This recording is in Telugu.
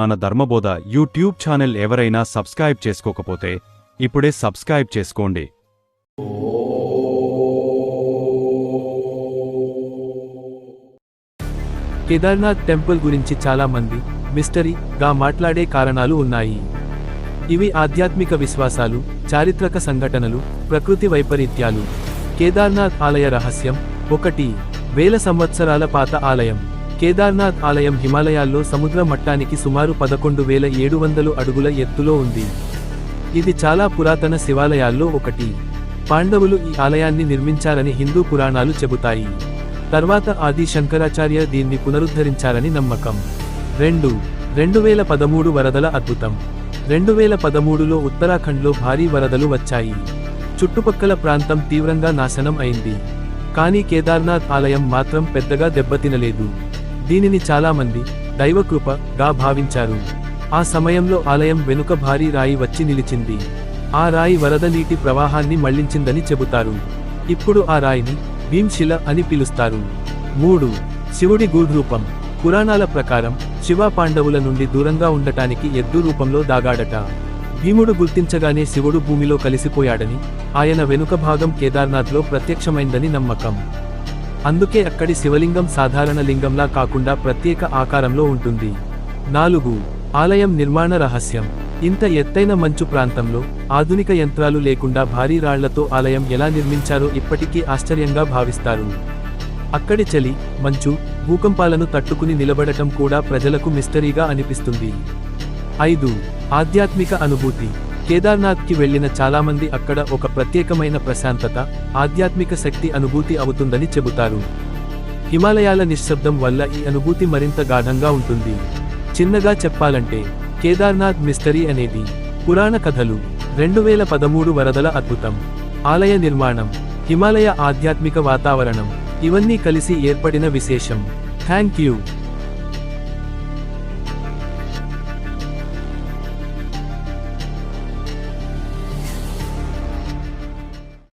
మన ధర్మబోధ యూట్యూబ్ ఛానల్ ఎవరైనా సబ్స్క్రైబ్ చేసుకోకపోతే ఇప్పుడే సబ్స్క్రైబ్ చేసుకోండి. కేదార్నాథ్ టెంపుల్ గురించి చాలా మంది మిస్టరీగా మాట్లాడే కారణాలు ఉన్నాయి. ఇవి ఆధ్యాత్మిక విశ్వాసాలు, చారిత్రక సంఘటనలు, ప్రకృతి వైపరీత్యాలు. కేదార్నాథ్ ఆలయ రహస్యం 1. వేల సంవత్సరాల పాత ఆలయం. కేదార్నాథ్ ఆలయం హిమాలయాల్లో సముద్ర మట్టానికి సుమారు 11,700 అడుగుల ఎత్తులో ఉంది. ఇది చాలా పురాతన శివాలయాల్లో ఒకటి. పాండవులు ఈ ఆలయాన్ని నిర్మించారని హిందూ పురాణాలు చెబుతాయి. తర్వాత ఆది శంకరాచార్య దీన్ని పునరుద్ధరించారని నమ్మకం. 2. 2013 వరదల అద్భుతం. 2013లో ఉత్తరాఖండ్లో భారీ వరదలు వచ్చాయి. చుట్టుపక్కల ప్రాంతం తీవ్రంగా నాశనం అయింది. కానీ కేదార్నాథ్ ఆలయం మాత్రం పెద్దగా దెబ్బతినలేదు. దీనిని చాలామంది దైవకృపగా భావించారు. ఆ సమయంలో ఆలయం వెనుక భారీ రాయి వచ్చి నిలిచింది. ఆ రాయి వరద నీటి ప్రవాహాన్ని మళ్లించిందని చెబుతారు. ఇప్పుడు ఆ రాయిని భీంశిల అని పిలుస్తారు. 3. శివుడి గూఢరూపం. పురాణాల ప్రకారం శివ పాండవుల నుండి దూరంగా ఉండటానికి ఎద్దు రూపంలో దాగాడట. భీముడు గుర్తించగానే శివుడు భూమిలో కలిసిపోయాడని, ఆయన వెనుక భాగం కేదార్నాథ్లో ప్రత్యక్షమైందని నమ్మకం. అందుకే అక్కడి శివలింగం సాధారణ లింగంలా కాకుండా ప్రత్యేక ఆకారంలో ఉంటుంది. 4. ఆలయం నిర్మాణ రహస్యం. ఇంత ఎత్తైన మంచు ప్రాంతంలో ఆధునిక యంత్రాలు లేకుండా భారీ రాళ్లతో ఆలయం ఎలా నిర్మించారో ఇప్పటికీ ఆశ్చర్యంగా భావిస్తారు. అక్కడి చలి, మంచు, భూకంపాలను తట్టుకుని నిలబడటం కూడా ప్రజలకు మిస్టరీగా అనిపిస్తుంది. 5. ఆధ్యాత్మిక అనుభూతి. కేదార్నాథ్కి వెళ్లిన చాలామంది అక్కడ ఒక ప్రత్యేకమైన ప్రశాంతత, ఆధ్యాత్మిక శక్తి అనుభూతి అవుతుందని చెబుతారు. హిమాలయాల నిశ్శబ్దం వల్ల ఈ అనుభూతి మరింత గాఢంగా ఉంటుంది. చిన్నగా చెప్పాలంటే కేదార్నాథ్ మిస్టరీ అనేది పురాణ కథలు, 2013 వరదల అద్భుతం, ఆలయ నిర్మాణం, హిమాలయ ఆధ్యాత్మిక వాతావరణం, ఇవన్నీ కలిసి ఏర్పడిన విశేషం. Thank you.